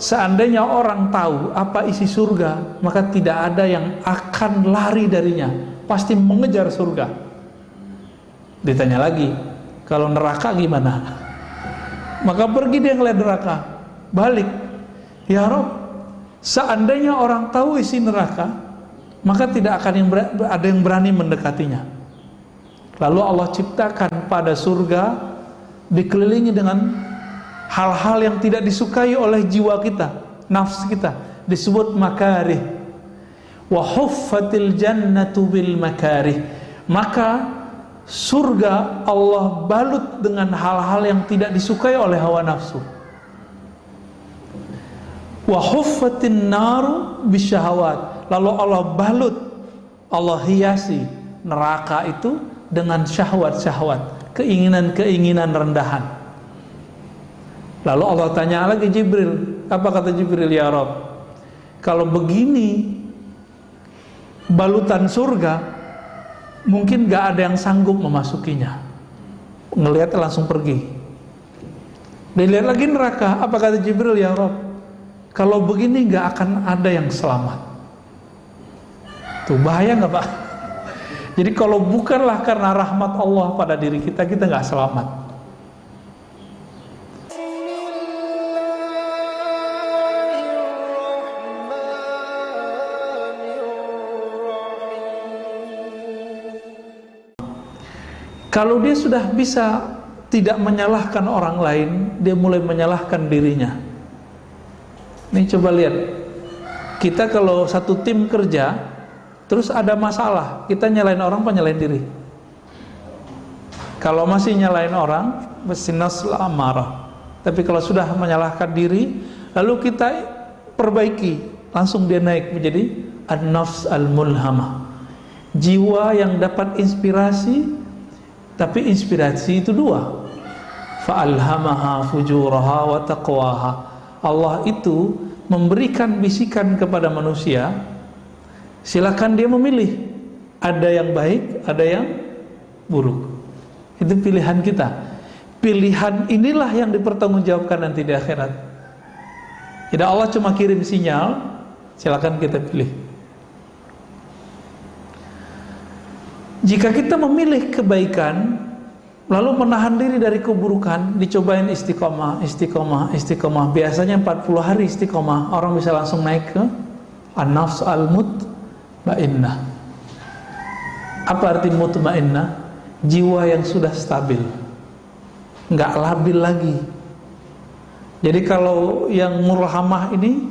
seandainya orang tahu apa isi surga, maka tidak ada yang akan lari darinya, pasti mengejar surga. Ditanya lagi, kalau neraka gimana? Maka pergi dia ngeliat neraka, balik, ya Rob, seandainya orang tahu isi neraka, maka tidak akan ada yang berani mendekatinya. Lalu Allah ciptakan pada surga dikelilingi dengan hal-hal yang tidak disukai oleh jiwa kita, nafsu kita, disebut makarih. Wa huffatil jannatu bil makarih. Maka surga Allah balut dengan hal-hal yang tidak disukai oleh hawa nafsu. Wa huffatin naru bisyahawat. Lalu Allah balut, Allah hiasi neraka itu dengan syahwat-syahwat, keinginan-keinginan rendahan. Lalu Allah tanya lagi Jibril, apa kata Jibril? Ya Rabb, kalau begini balutan surga, mungkin gak ada yang sanggup memasukinya. Ngelihat langsung pergi. Dilihat lagi neraka, apa kata Jibril? Ya Rabb, kalau begini gak akan ada yang selamat. Tuh bahaya gak Pak? Jadi kalau bukanlah karena rahmat Allah pada diri kita, kita gak selamat. Kalau dia sudah bisa tidak menyalahkan orang lain, dia mulai menyalahkan dirinya. Nih coba lihat, kita kalau satu tim kerja, terus ada masalah, kita nyalain orang apa nyalain diri? Kalau masih nyalain orang, mesti nafsul amarah. Tapi kalau sudah menyalahkan diri, lalu kita perbaiki, langsung dia naik menjadi an-nafs al-mulhamah, jiwa yang dapat inspirasi. Tapi inspirasi itu dua, fa'alhamaha fujuraha wa taqwaha. Allah itu memberikan bisikan kepada manusia, silakan dia memilih, ada yang baik, ada yang buruk. Itu pilihan kita. Pilihan inilah yang dipertanggungjawabkan nanti di akhirat. Tidak Allah cuma kirim sinyal, silakan kita pilih. Jika kita memilih kebaikan lalu menahan diri dari keburukan, dicobain istiqomah, istiqomah, istiqomah. Biasanya 40 hari istiqomah, orang bisa langsung naik ke an-nafs al-mutmainnah. Apa arti mutmainnah? Jiwa yang sudah stabil, nggak labil lagi. Jadi kalau yang mulhamah ini,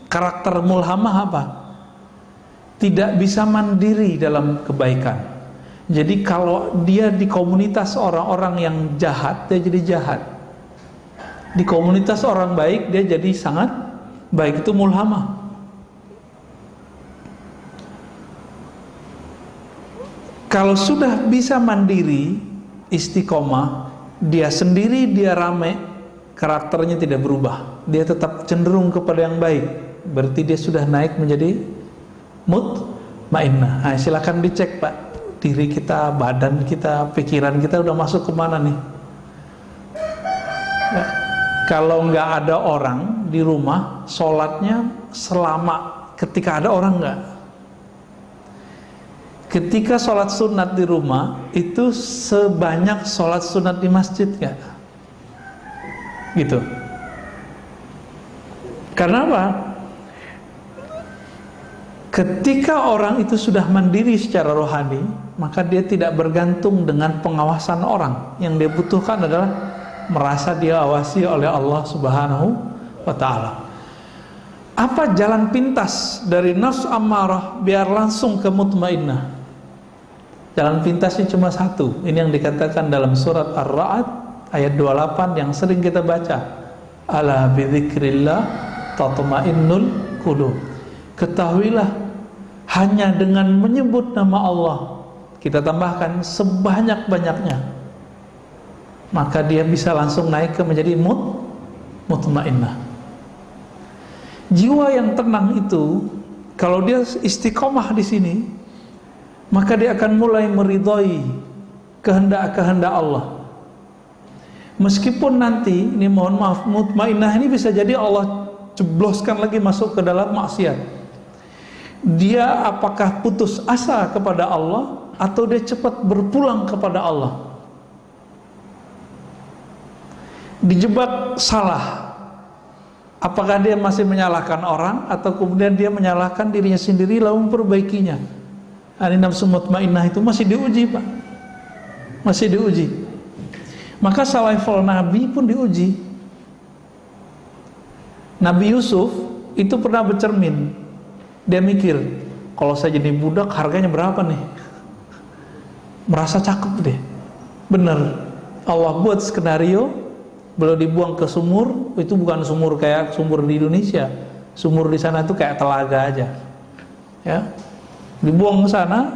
karakter mulhamah apa? Tidak bisa mandiri dalam kebaikan. Jadi kalau dia di komunitas orang-orang yang jahat, dia jadi jahat. Di komunitas orang baik, dia jadi sangat baik. Itu mulhamah. Kalau sudah bisa mandiri, istiqomah, dia sendiri, dia rame, karakternya tidak berubah. Dia tetap cenderung kepada yang baik. Berarti dia sudah naik menjadi mutmainnah. Nah, silakan dicek Pak. Diri kita, badan kita, pikiran kita udah masuk kemana nih? Ya. Kalau nggak ada orang di rumah, sholatnya selama ketika ada orang nggak? Ketika sholat sunat di rumah itu sebanyak sholat sunat di masjid nggak? Gitu. Karena apa? Ketika orang itu sudah mandiri secara rohani, maka dia tidak bergantung dengan pengawasan orang. Yang dia butuhkan adalah merasa dia awasi oleh Allah Subhanahu wa ta'ala. Apa jalan pintas dari nafs ammarah biar langsung ke mutmainnah? Jalan pintasnya cuma satu. Ini yang dikatakan dalam surat Ar-Ra'd ayat 28 yang sering kita baca. Ala bidzikrillah tatma'innul qulub. Ketahuilah, hanya dengan menyebut nama Allah, kita tambahkan sebanyak-banyaknya, maka dia bisa langsung naik ke menjadi mutmainnah. Jiwa yang tenang itu, kalau dia istiqomah di sini, maka dia akan mulai meridhai kehendak-kehendak Allah. Meskipun nanti, ini mohon maaf, mutmainnah ini bisa jadi Allah cebloskan lagi masuk ke dalam maksiat. Dia apakah putus asa kepada Allah atau dia cepat berpulang kepada Allah? Dijebak salah, apakah dia masih menyalahkan orang atau kemudian dia menyalahkan dirinya sendiri lalu memperbaikinya? Ini nafsu mutmainnah itu masih diuji, Pak. Masih diuji. Maka level Nabi pun diuji. Nabi Yusuf itu pernah bercermin. Dia mikir, kalau saya jadi budak harganya berapa nih? Merasa cakep deh. Bener, Allah buat skenario, beliau dibuang ke sumur. Itu bukan sumur kayak sumur di Indonesia. Sumur di sana itu kayak telaga aja. Ya, dibuang ke sana.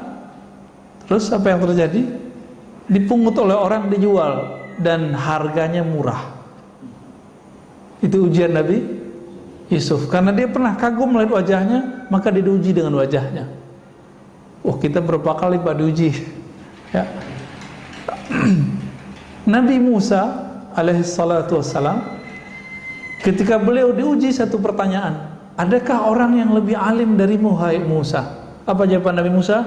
Terus apa yang terjadi? Dipungut oleh orang, dijual, dan harganya murah. Itu ujian Nabi Yusuf, karena dia pernah kagum melihat wajahnya, maka dia diuji dengan wajahnya. Kita berapa kali Pak diuji? Ya. Nabi Musa alaihissalatu wassalam, ketika beliau diuji satu pertanyaan, adakah orang yang lebih alim darimu hai Musa? Apa jawaban Nabi Musa?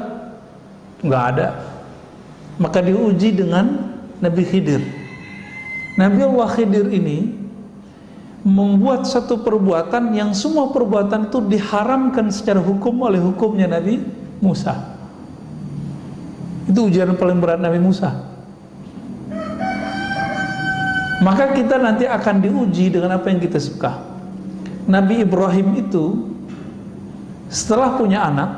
Enggak ada. Maka diuji dengan Nabi Khidir. Nabi Allah Khidir ini membuat satu perbuatan yang semua perbuatan itu diharamkan secara hukum oleh hukumnya Nabi Musa. Itu ujian paling berat Nabi Musa. Maka kita nanti akan diuji dengan apa yang kita suka. Nabi Ibrahim itu setelah punya anak,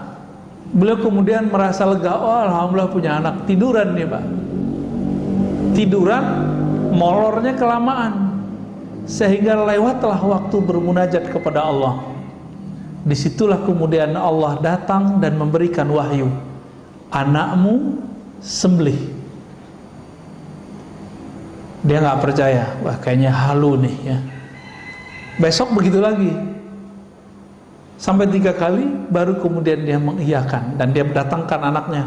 beliau kemudian merasa lega, alhamdulillah punya anak. Tiduran nih Pak, tiduran, molornya kelamaan, sehingga lewatlah waktu bermunajat kepada Allah. Disitulah kemudian Allah datang dan memberikan wahyu, anakmu sembelih. Dia nggak percaya, wah kayaknya halu nih ya. Besok begitu lagi, sampai 3 kali, baru kemudian dia mengiyakan dan dia mendatangkan anaknya,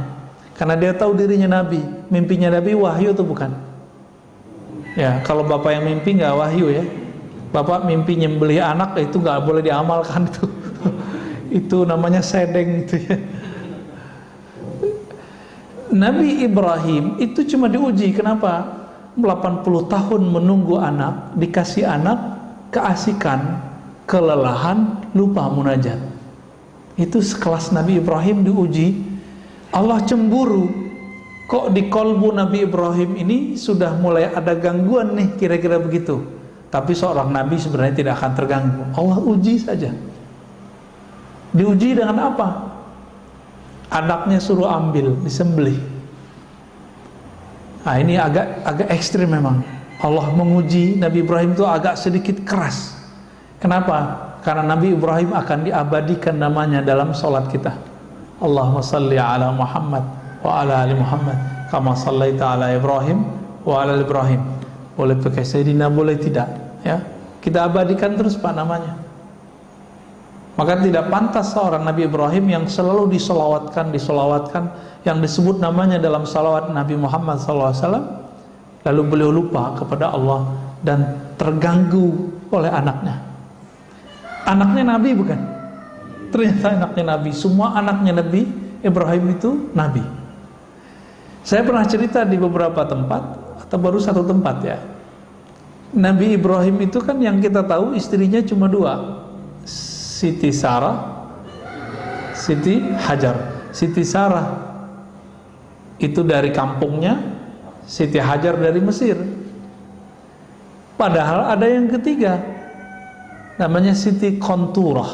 karena dia tahu dirinya Nabi. Mimpinya Nabi wahyu atau bukan? Ya, kalau bapak yang mimpi nggak wahyu ya. Bapak mimpi nyembelih anak, itu nggak boleh diamalkan itu. Itu namanya sedeng itu ya. Nabi Ibrahim itu cuma diuji. Kenapa? 80 tahun menunggu anak, dikasih anak, keasikan, kelelahan, lupa munajat. Itu sekelas Nabi Ibrahim diuji. Allah cemburu. Kok di kolbu Nabi Ibrahim ini sudah mulai ada gangguan nih, kira-kira begitu. Tapi seorang Nabi sebenarnya tidak akan terganggu. Allah uji saja. Diuji dengan apa? Anaknya suruh ambil, disembelih. Nah ini agak ekstrim memang. Allah menguji Nabi Ibrahim itu agak sedikit keras. Kenapa? Karena Nabi Ibrahim akan diabadikan namanya dalam sholat kita. Allahumma salli ala Muhammad wa ala ali Muhammad kama sallaita ala Ibrahim wa ala Ibrahim. Boleh pakai Sayyidina, boleh tidak ya, kita abadikan terus Pak namanya. Maka tidak pantas seorang Nabi Ibrahim yang selalu disolawatkan, yang disebut namanya dalam salawat Nabi Muhammad SAW, lalu beliau lupa kepada Allah dan terganggu oleh anaknya. Anaknya Nabi bukan? Ternyata anaknya Nabi. Semua anaknya Nabi Ibrahim itu Nabi. Saya pernah cerita di beberapa tempat, atau baru satu tempat ya. Nabi Ibrahim itu kan yang kita tahu istrinya cuma 2, Siti Sarah, Siti Hajar. Siti Sarah itu dari kampungnya, Siti Hajar dari Mesir. Padahal ada yang ketiga, namanya Siti Qanturah.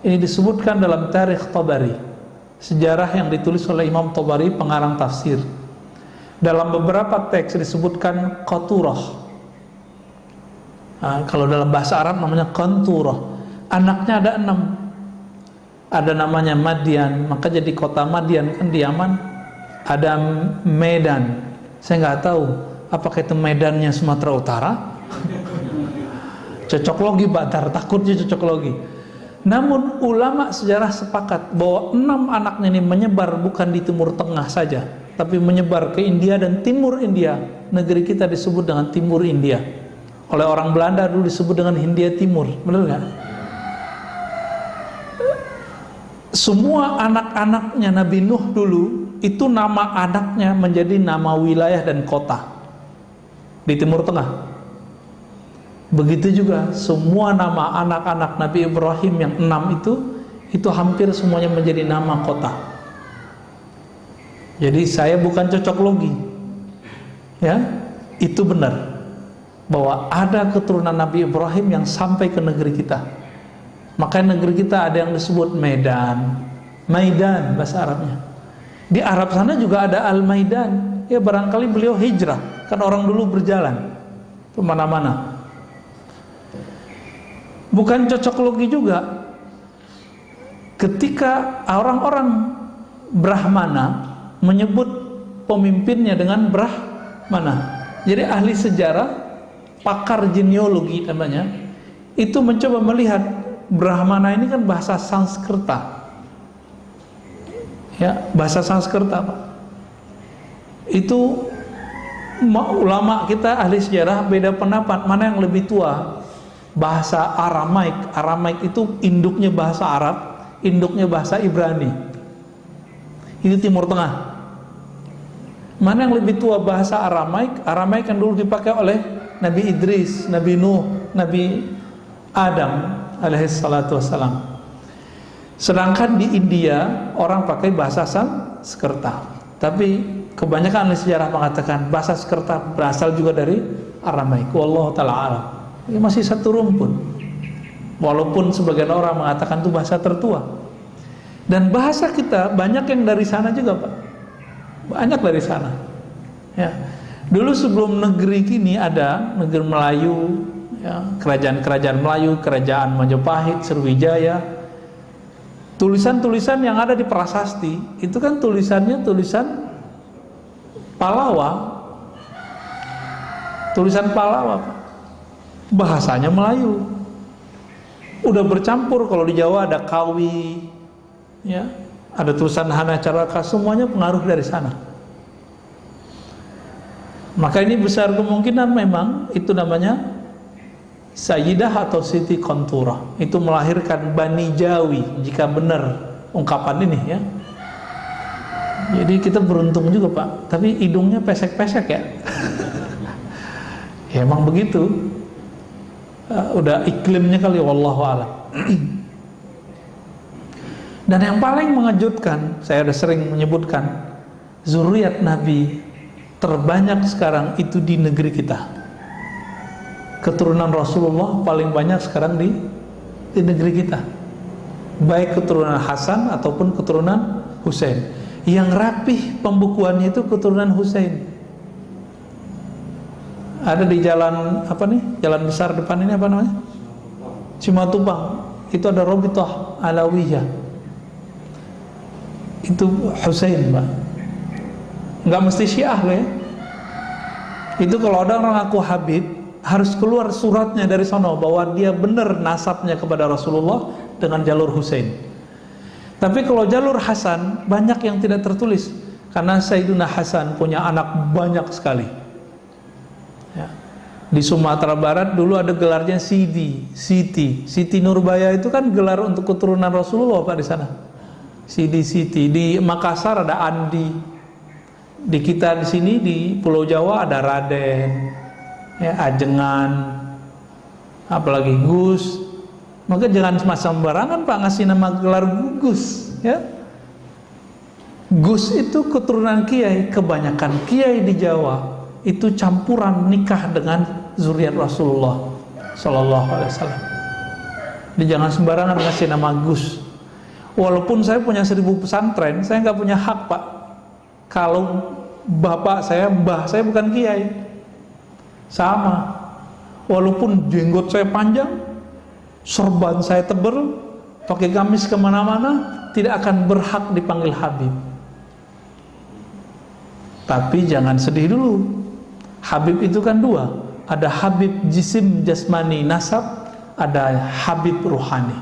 Ini disebutkan dalam Tarikh Tabari, sejarah yang ditulis oleh Imam Tabari, pengarang tafsir. Dalam beberapa teks disebutkan Qaturah. Kalau dalam bahasa Arab namanya Qanturah. Anaknya ada 6. Ada namanya Madian, maka jadi kota Madian kan di Yaman. Ada Medan, saya nggak tahu apakah itu Medannya Sumatera Utara. Cocok logi Batar, takutnya cocok logi. Namun ulama sejarah sepakat bahwa 6 anaknya ini menyebar bukan di Timur Tengah saja, tapi menyebar ke India dan Timur India. Negeri kita disebut dengan Timur India. Oleh orang Belanda dulu disebut dengan Hindia Timur, benar nggak? Semua anak-anaknya Nabi Nuh dulu itu nama anaknya menjadi nama wilayah dan kota di Timur Tengah. Begitu juga semua nama anak-anak Nabi Ibrahim yang 6 itu hampir semuanya menjadi nama kota. Jadi saya bukan cocok logi, ya, itu benar bahwa ada keturunan Nabi Ibrahim yang sampai ke negeri kita. Makanya negeri kita ada yang disebut Medan, Maidan bahasa Arabnya. Di Arab sana juga ada Al-Maidan. Ya barangkali beliau hijrah, kan orang dulu berjalan kemana-mana. Bukan cocok logi juga ketika orang-orang Brahmana menyebut pemimpinnya dengan Brahmana. Jadi ahli sejarah, pakar genealogi namanya, itu mencoba melihat Brahmana ini kan bahasa Sanskerta, ya, bahasa Sanskerta, Pak. Itu ulama kita ahli sejarah beda pendapat mana yang lebih tua. Bahasa Aramaik, Aramaik itu induknya bahasa Arab, induknya bahasa Ibrani. Itu Timur Tengah. Mana yang lebih tua bahasa Aramaik? Aramaik yang dulu dipakai oleh Nabi Idris, Nabi Nuh, Nabi Adam alaihissalatu wassalam. Sedangkan di India orang pakai bahasa Sanskerta. Tapi kebanyakan ahli sejarah mengatakan bahasa Sanskerta berasal juga dari Aramaik. Wallahu ta'ala alam. Ini masih satu rumpun. Walaupun sebagian orang mengatakan itu bahasa tertua. Dan bahasa kita banyak yang dari sana juga, Pak. Banyak dari sana. Ya. Dulu sebelum negeri kini ada negeri Melayu, ya, kerajaan-kerajaan Melayu, kerajaan Majapahit, Sriwijaya. Tulisan-tulisan yang ada di prasasti itu kan tulisannya tulisan Palawa. Tulisan Palawa, Pak. Bahasanya Melayu. Udah bercampur, kalau di Jawa ada Kawi, ya, ada tulisan Hana Caraka, semuanya pengaruh dari sana. Maka ini besar kemungkinan memang itu namanya Sayyidah atau Siti Kontura. Itu melahirkan Bani Jawi, jika benar ungkapan ini, ya. Jadi kita beruntung juga, Pak. Tapi hidungnya pesek-pesek, ya. Ya emang begitu. Udah iklimnya kali, wallahu a'lam. Dan yang paling mengejutkan, saya udah sering menyebutkan, zuriat Nabi terbanyak sekarang itu di negeri kita. Keturunan Rasulullah paling banyak sekarang di negeri kita. Baik keturunan Hasan ataupun keturunan Husain. Yang rapih pembukuannya itu keturunan Husain. Ada di jalan apa nih? Jalan besar depan ini apa namanya? Cimatubang. Itu ada Robitoh Alawiyah. Itu Husain, Pak. Nggak mesti Syiah, ya. Itu kalau ada orang ngaku Habib, harus keluar suratnya dari sono bahwa dia benar nasabnya kepada Rasulullah dengan jalur Husain. Tapi kalau jalur Hasan banyak yang tidak tertulis, karena Sayyidina Hasan punya anak banyak sekali. Ya. Di Sumatera Barat dulu ada gelarnya Siti Nurbaya, itu kan gelar untuk keturunan Rasulullah, Pak, di sana. Siti. Di Makassar ada Andi. Di kita di sini di Pulau Jawa ada Raden, ya, Ajengan, apalagi Gus. Maka jangan sembarangan, Pak, ngasih nama gelar Gus, ya. Gus itu keturunan kiai. Kebanyakan kiai di Jawa itu campuran nikah dengan zuriat Rasulullah Sallallahu Alaihi Wasallam. Jadi jangan sembarangan ngasih nama Gus. Walaupun saya punya 1000 pesantren, saya nggak punya hak, Pak. Kalau bapak saya, mbah saya bukan kiai, sama. Walaupun jenggot saya panjang, sorban saya tebal, pakai gamis kemana-mana, tidak akan berhak dipanggil Habib. Tapi jangan sedih dulu. Habib itu kan dua, ada Habib jisim jasmani nasab, ada Habib ruhani.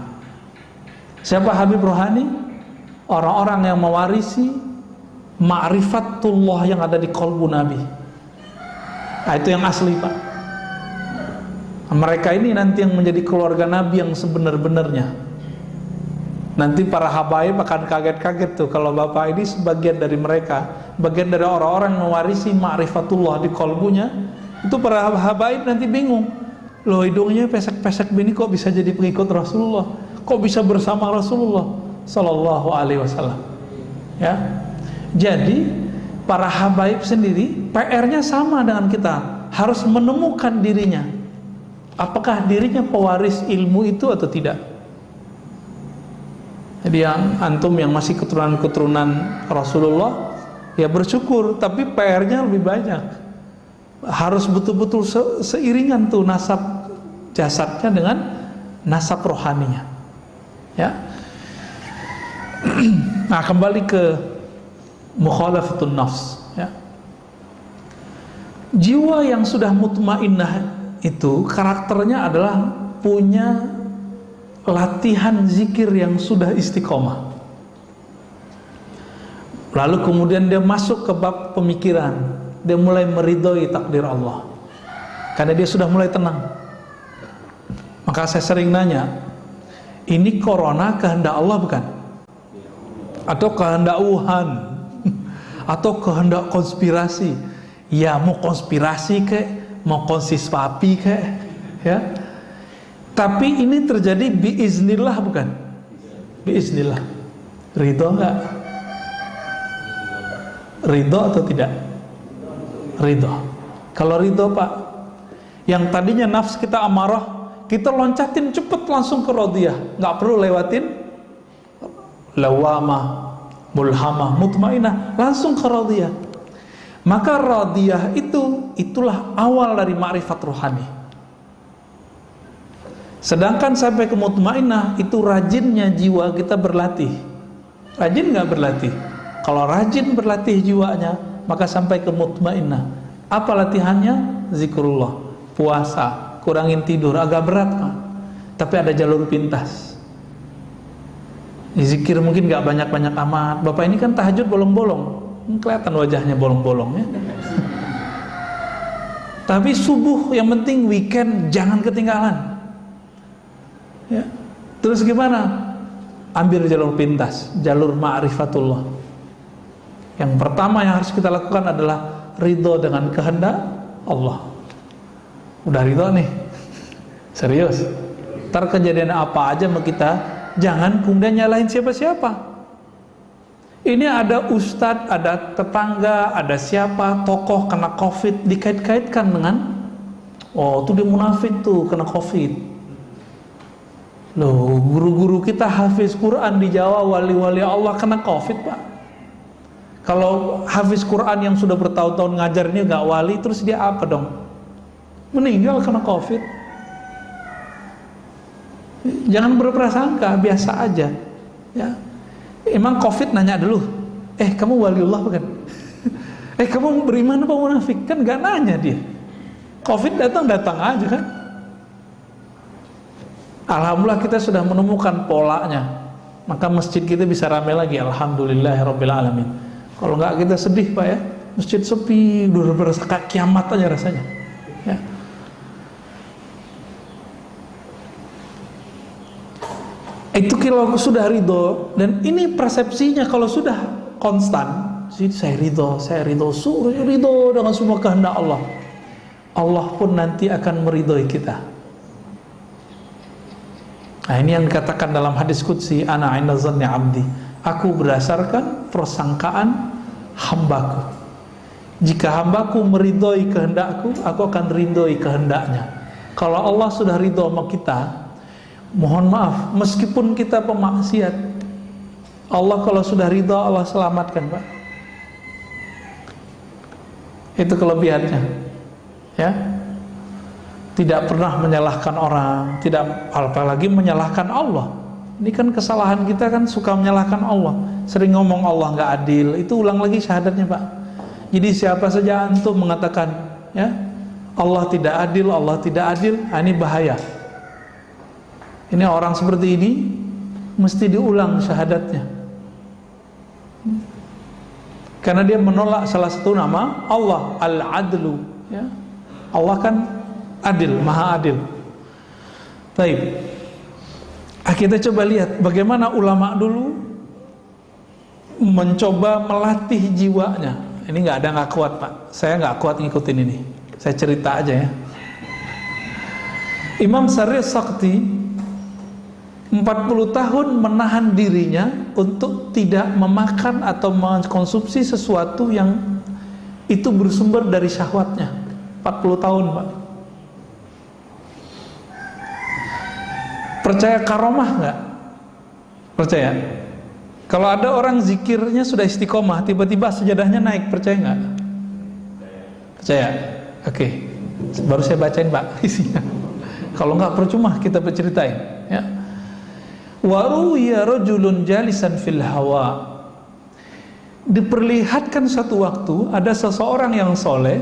Siapa Habib ruhani? Orang-orang yang mewarisi ma'rifatullah yang ada di qalbu Nabi. Nah, itu yang asli, Pak. Mereka ini nanti yang menjadi keluarga Nabi yang sebenar-benarnya. Nanti para habaib akan kaget-kaget tuh kalau bapak ini sebagian dari mereka, bagian dari orang-orang yang mewarisi ma'rifatullah di qalbunya. Itu para habaib nanti bingung. Loh, hidungnya pesek-pesek begini kok bisa jadi pengikut Rasulullah? Kok bisa bersama Rasulullah sallallahu alaihi wasallam? Ya. Jadi para habaib sendiri PR-nya sama dengan kita, harus menemukan dirinya. Apakah dirinya pewaris ilmu itu atau tidak? Jadi yang antum yang masih keturunan-keturunan Rasulullah, ya bersyukur, tapi PR-nya lebih banyak. Harus betul-betul seiringan tuh nasab jasadnya dengan nasab rohaninya. Ya. Nah, kembali ke mukhalafatun nafs, ya. Jiwa yang sudah mutmainnah itu karakternya adalah punya latihan zikir yang sudah istiqomah. Lalu kemudian dia masuk ke bab pemikiran, dia mulai meridhoi takdir Allah karena dia sudah mulai tenang. Maka saya sering nanya, ini corona kehendak Allah bukan? Atau kehendak Wuhan? Atau kehendak konspirasi? Ya, mau konspirasi kek, mau konsispasi kek, ya. Tapi ini terjadi biiznillah bukan? Biiznillah. Ridho enggak? Ridho atau tidak? Ridho. Kalau ridho Pak, yang tadinya nafs kita amarah, kita loncatin cepet langsung ke radiyah, nggak perlu lewatin lawamah, mulhamah, mutmainah, langsung ke radiyah. Maka radiyah itulah awal dari ma'rifat rohani. Sedangkan sampai ke mutmainah itu rajinnya jiwa kita berlatih. Rajin nggak berlatih? Kalau rajin berlatih jiwanya, maka sampai ke mutmainah. Apa latihannya? Zikrullah, puasa, kurangin tidur, agak berat Pak. Tapi ada jalur pintas. Zikir mungkin nggak banyak-banyak amat. Bapak ini kan tahajud bolong-bolong, kelihatan wajahnya bolong-bolong ya. Tapi subuh yang penting, weekend jangan ketinggalan. Ya. Terus gimana? Ambil jalur pintas, jalur ma'rifatullah. Yang pertama yang harus kita lakukan adalah ridho dengan kehendak Allah. Udah ridho nih, serius. Ntar kejadian apa aja sama kita, jangan kemudian nyalahin siapa-siapa. Ini ada ustadz, ada tetangga, ada siapa, tokoh kena covid, dikait-kaitkan dengan, oh itu dia munafik tuh kena covid. Loh, guru-guru kita hafiz Quran di Jawa, wali-wali Allah kena covid Pak. Kalau hafiz Quran yang sudah bertahun-tahun ngajarnya gak wali, terus dia apa dong? Meninggal kena covid. Jangan berprasangka, biasa aja ya. Emang covid nanya dulu, kamu waliullah bukan? Kamu beriman apa munafik? Kan gak nanya dia. Covid datang aja kan. Alhamdulillah kita sudah menemukan polanya, maka masjid kita bisa ramai lagi. Alhamdulillahirabbil alamin. Kalau nggak kita sedih Pak ya, masjid sepi, udah berasa kayak kiamat aja rasanya ya. Itu kalau sudah ridho, dan ini persepsinya kalau sudah konstan, saya ridho, ridho dengan semua kehendak Allah, Allah pun nanti akan meridhoi kita. Nah ini yang dikatakan dalam hadis qudsi, ana 'inda dhanni 'abdi, aku berdasarkan persangkaan hambaku. Jika hambaku meridhoi kehendakku, aku akan ridhoi kehendaknya. Kalau Allah sudah ridho sama kita, mohon maaf, meskipun kita pemaksiat, Allah kalau sudah ridha, Allah selamatkan Pak. Itu kelebihannya ya. Tidak pernah menyalahkan orang, tidak apalagi menyalahkan Allah. Ini kan kesalahan kita kan, suka menyalahkan Allah, sering ngomong Allah nggak adil. Itu ulang lagi syahadatnya Pak. Jadi siapa saja antum mengatakan ya Allah tidak adil, Allah tidak adil, ini bahaya. Ini orang seperti ini mesti diulang syahadatnya, karena dia menolak salah satu nama Allah, Al-Adlu ya. Allah kan adil, maha adil. Baik. Kita coba lihat bagaimana ulama dulu mencoba melatih jiwanya. Ini nggak kuat Pak. Saya nggak kuat ngikutin ini. Saya cerita aja ya. Imam Syarih Sakti 40 tahun menahan dirinya untuk tidak memakan atau mengkonsumsi sesuatu yang itu bersumber dari syahwatnya. 40 tahun Pak. Percaya karomah nggak? Percaya? Kalau ada orang zikirnya sudah istiqomah, tiba-tiba sejadahnya naik, percaya nggak? Percaya? Oke. Baru saya bacain Pak isinya. Kalau nggak percuma kita berceritain. Ya. Wa ruwiya rajulun jalisan fil hawa. Diperlihatkan satu waktu ada seseorang yang soleh,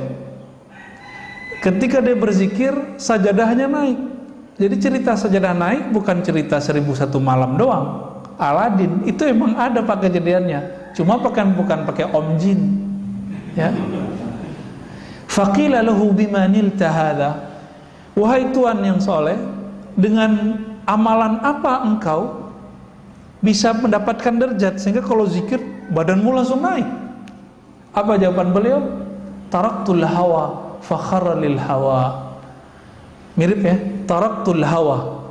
ketika dia berzikir sajadahnya naik. Jadi cerita sajadah naik bukan cerita 1001 malam doang. Aladin itu emang ada Pak kejadiannya, cuma bukan pakai om jin. Ya. Faqila lahu bima nilta hadza. Wahai tuan yang soleh, dengan amalan apa engkau bisa mendapatkan derajat sehingga kalau zikir badanmu langsung naik? Apa jawaban beliau? Taraktul hawa fakharra lil hawa. Mirip ya, taraktul hawa.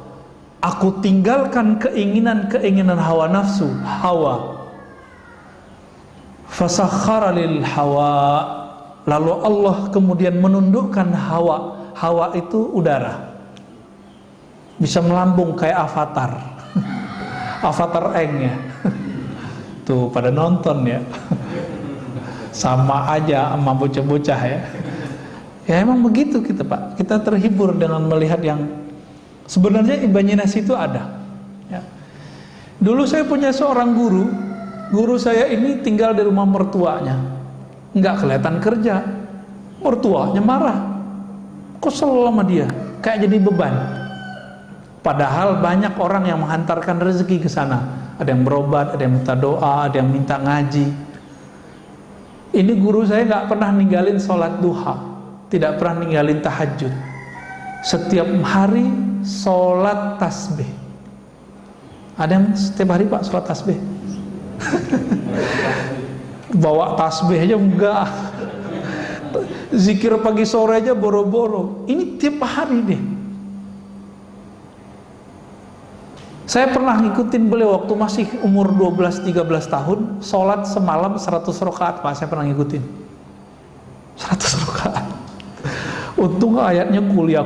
Aku tinggalkan keinginan hawa nafsu, hawa. Fasakhara lil hawa. Lalu Allah kemudian menundukkan hawa. Hawa itu udara. Bisa melambung kayak avatar. Avatar Eng ya. Tuh pada nonton ya. Sama aja sama bocah-bocah ya. Ya emang begitu kita Pak. Kita terhibur dengan melihat yang sebenarnya imajinasi itu ada. Ya. Dulu saya punya seorang guru. Guru saya ini tinggal di rumah mertuanya. Nggak kelihatan kerja. Mertuanya marah. Kesel sama dia. Kayak jadi beban. Padahal banyak orang yang menghantarkan rezeki ke sana. Ada yang berobat, ada yang minta doa, ada yang minta ngaji. Ini guru saya nggak pernah ninggalin sholat duha, tidak pernah ninggalin tahajud. Setiap hari sholat tasbih. Ada yang setiap hari Pak sholat tasbih? Bawa tasbih aja enggak. Zikir pagi sore aja boro-boro. Ini tiap hari deh. Saya pernah ngikutin beliau waktu masih umur 12-13 tahun, sholat semalam 100 rakaat Pak, saya pernah ngikutin 100 rakaat. Untung ayatnya kuliah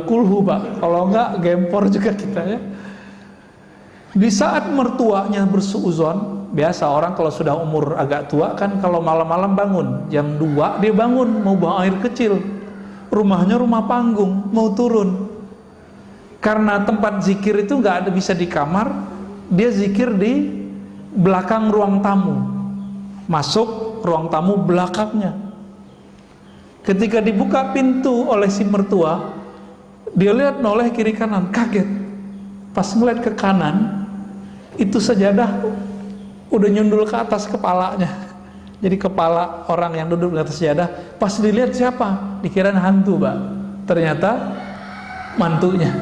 kulhu Pak, kalau enggak gempor juga kita ya. Di saat mertuanya bersuuzon, biasa orang kalau sudah umur agak tua kan kalau malam-malam bangun, jam 2 dia bangun mau buang air kecil, rumahnya rumah panggung, mau turun. Karena tempat zikir itu nggak ada bisa di kamar, dia zikir di belakang ruang tamu. Masuk ruang tamu belakangnya. Ketika dibuka pintu oleh si mertua, dia lihat noleh kiri kanan, kaget. Pas ngeliat ke kanan, itu sajadah udah nyundul ke atas kepalanya. Jadi kepala orang yang duduk di atas sajadah, pas dilihat siapa? Dikirain hantu, Pak. Ternyata mantunya.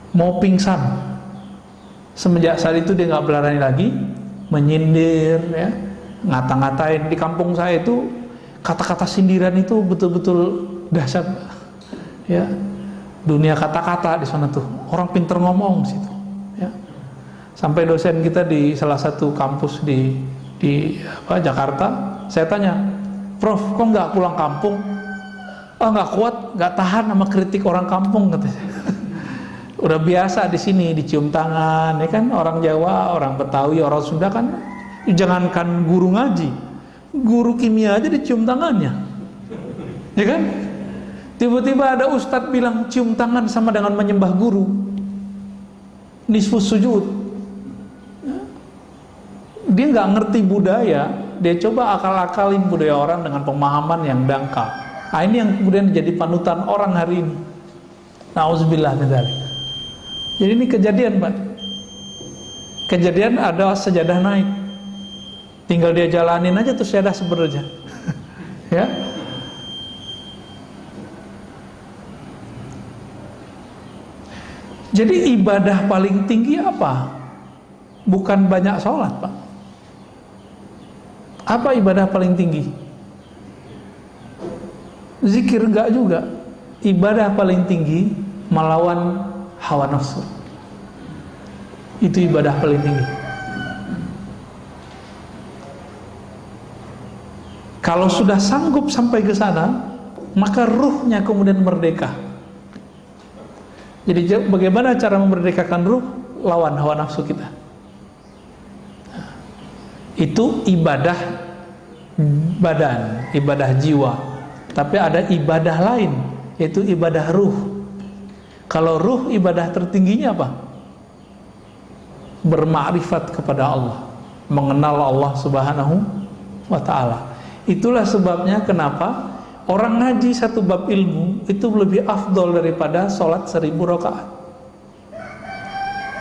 Mau pingsan. Semenjak saat itu dia nggak berani lagi menyindir, ya, ngata-ngatain. Di kampung saya itu kata-kata sindiran itu betul-betul dahsyat, ya. Dunia kata-kata di sana tuh, orang pinter ngomong di situ, ya. Sampai dosen kita di salah satu kampus di Jakarta, saya tanya, Prof, kok nggak pulang kampung? Oh, nggak kuat, nggak tahan sama kritik orang kampung, katanya. Udah biasa di sini dicium tangan, ya kan, orang Jawa, orang Betawi, orang Sunda kan, jangankan guru ngaji, guru kimia aja dicium tangannya, ya kan? Tiba-tiba ada ustadz bilang cium tangan sama dengan menyembah guru, nisfus sujud. Dia nggak ngerti budaya, dia coba akal-akalin budaya orang dengan pemahaman yang dangkal. Nah, ini yang kemudian jadi panutan orang hari ini. Nauzubillah min dzalik. Jadi ini kejadian, Pak. Kejadian ada sejadah naik. Tinggal dia jalanin aja tuh sejadah sebenarnya. Ya. Jadi ibadah paling tinggi apa? Bukan banyak sholat, Pak. Apa ibadah paling tinggi? Zikir enggak juga. Ibadah paling tinggi melawan hawa nafsu. Itu ibadah paling tinggi. Kalau sudah sanggup sampai ke sana, maka ruhnya kemudian merdeka. Jadi bagaimana cara memerdekakan ruh? Lawan hawa nafsu kita. Itu ibadah badan, ibadah jiwa. Tapi ada ibadah lain, yaitu ibadah ruh. Kalau ruh, ibadah tertingginya apa? Bermakrifat kepada Allah, mengenal Allah Subhanahu wa ta'ala. Itulah sebabnya kenapa orang ngaji satu bab ilmu itu lebih afdol daripada sholat 1000 rakaat.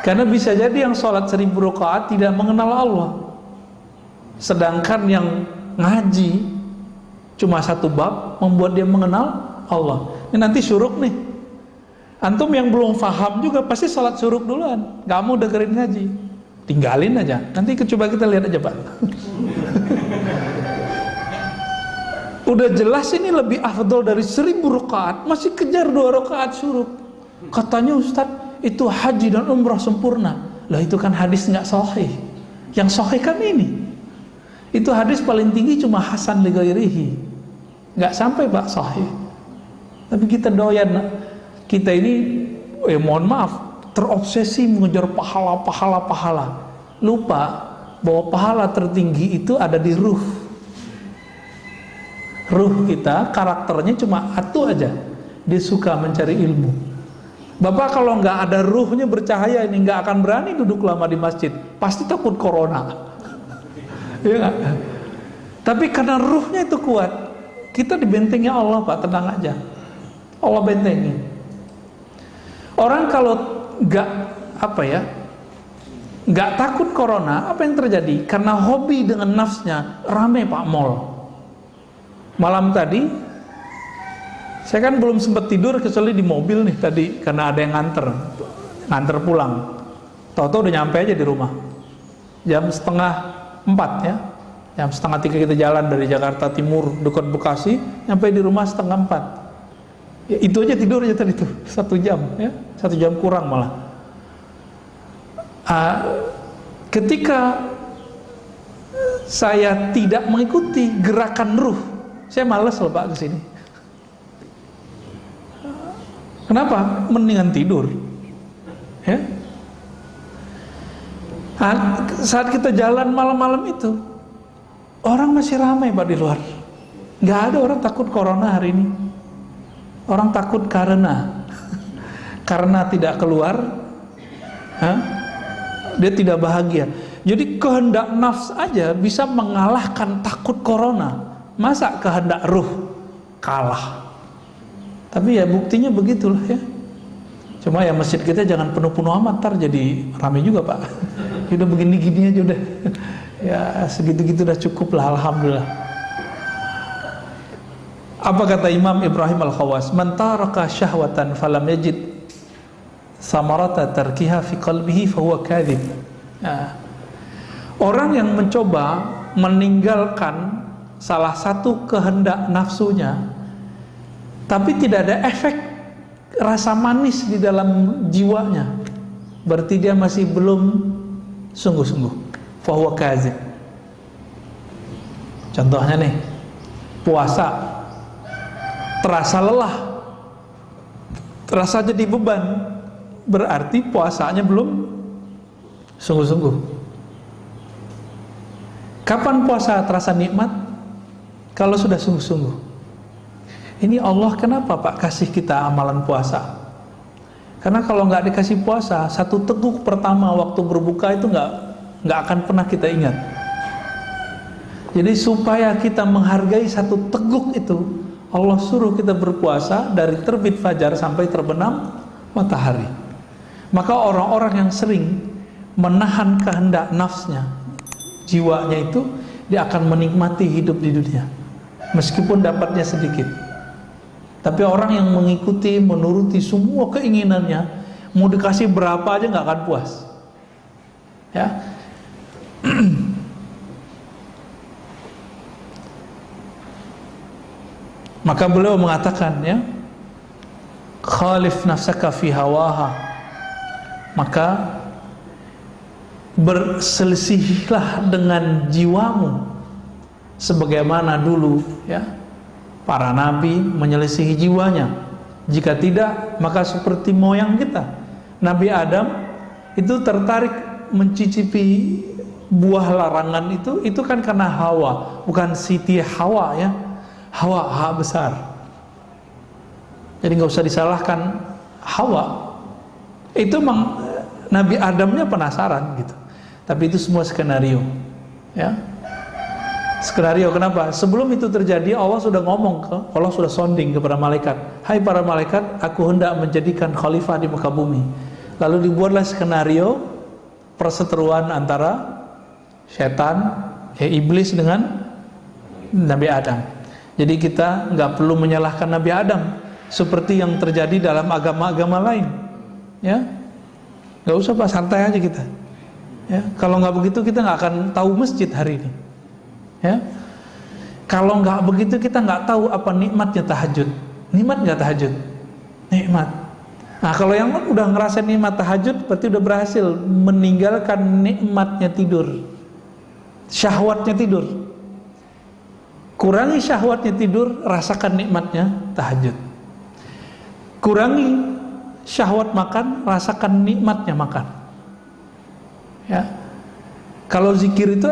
Karena bisa jadi yang sholat 1000 rakaat tidak mengenal Allah, sedangkan yang ngaji cuma satu bab membuat dia mengenal Allah. Ini nanti syuruk nih. Antum yang belum paham juga pasti sholat syuruk duluan, gak mau dengerin ngaji, tinggalin aja. Nanti coba kita lihat aja, Pak. Udah jelas ini lebih afdol dari 1000 rakaat, masih kejar 2 rakaat syuruk. Katanya Ustadz, itu haji dan umrah sempurna. Lah itu kan hadis nggak sahih. Yang sahih kan ini. Itu hadis paling tinggi cuma hasan li ghairihi. Nggak sampai Pak sahih. Tapi kita doyan, kita ini mohon maaf, terobsesi mengejar pahala. Lupa bahwa pahala tertinggi itu ada di ruh. Ruh kita, karakternya cuma satu aja, dia suka mencari ilmu. Bapak kalau nggak ada ruhnya bercahaya ini nggak akan berani duduk lama di masjid, pasti takut corona. Ya, tapi karena ruhnya itu kuat, kita dibentengi Allah, Pak, tenang aja, Allah bentengi. Orang kalau nggak takut corona, apa yang terjadi? Karena hobi dengan nafsnya, rame Pak mall. Malam tadi saya kan belum sempat tidur kecuali di mobil nih tadi, karena ada yang nganter pulang. Tahu-tahu udah nyampe aja di rumah jam 3:30 ya, jam 2:30 kita jalan dari Jakarta Timur dekat Bekasi, nyampe di rumah 3:30 ya. Itu aja tidur aja tadi tuh 1 jam ya, 1 jam kurang malah. Ketika saya tidak mengikuti gerakan ruh, saya malas loh Pak kesini. Kenapa? Mendingan tidur ya. Saat kita jalan malam-malam itu, orang masih ramai Pak di luar. Nggak ada orang takut corona hari ini. Orang takut karena tidak keluar, dia tidak bahagia. Jadi kehendak nafs aja bisa mengalahkan takut corona. Masa kehendak ruh kalah? Tapi ya buktinya begitulah ya. Cuma ya masjid kita jangan penuh-penuh amat, ntar jadi ramai juga Pak. Udah begini-gini aja udah. Ya segitu-gitu udah cukup lah, alhamdulillah. Apa kata Imam Ibrahim Al-Khawas? Man taraka syahwatan falam yajid samarata tarkiha fi qalbihi fahuwa kadhib. Orang yang mencoba meninggalkan salah satu kehendak nafsunya, tapi tidak ada efek rasa manis di dalam jiwanya, berarti dia masih belum sungguh-sungguh. Fahuwa kadzib. Contohnya nih, puasa, terasa lelah, terasa jadi beban, berarti puasanya belum sungguh-sungguh. Kapan puasa terasa nikmat? Kalau sudah sungguh-sungguh. Ini Allah kenapa Pak kasih kita amalan puasa? Karena kalau nggak dikasih puasa, satu teguk pertama waktu berbuka itu nggak akan pernah kita ingat. Jadi supaya kita menghargai satu teguk itu, Allah suruh kita berpuasa dari terbit fajar sampai terbenam matahari. Maka orang-orang yang sering menahan kehendak nafsnya, jiwanya itu, dia akan menikmati hidup di dunia meskipun dapatnya sedikit. Tapi orang yang mengikuti, menuruti semua keinginannya, mau dikasih berapa aja nggak akan puas. Ya. Maka beliau mengatakan, ya, khalif nafsaka fi hawaha, maka berselisihlah dengan jiwamu sebagaimana dulu, ya, para nabi menyelisihi jiwanya. Jika tidak, maka seperti moyang kita, Nabi Adam itu tertarik mencicipi buah larangan itu kan karena Hawa, bukan Siti Hawa, ya. Hawa, H besar. Jadi nggak usah disalahkan Hawa. Itu memang Nabi Adamnya penasaran gitu. Tapi itu semua skenario, ya. Skenario kenapa? Sebelum itu terjadi, Allah sudah sounding kepada malaikat. Hai para malaikat, aku hendak menjadikan khalifah di muka bumi. Lalu dibuatlah skenario perseteruan antara setan, iblis dengan Nabi Adam. Jadi kita nggak perlu menyalahkan Nabi Adam seperti yang terjadi dalam agama-agama lain, ya. Nggak usah Pak, santai aja kita, ya. Kalau nggak begitu kita nggak akan tahu masjid hari ini, ya. Kalau nggak begitu kita nggak tahu apa nikmatnya tahajud. Nikmat nggak tahajud? Nikmat. Nah, kalau yang udah ngerasain nikmat tahajud berarti udah berhasil meninggalkan nikmatnya tidur, syahwatnya tidur. Kurangi syahwatnya tidur, rasakan nikmatnya tahajud. Kurangi syahwat makan, rasakan nikmatnya makan. Ya. Kalau zikir itu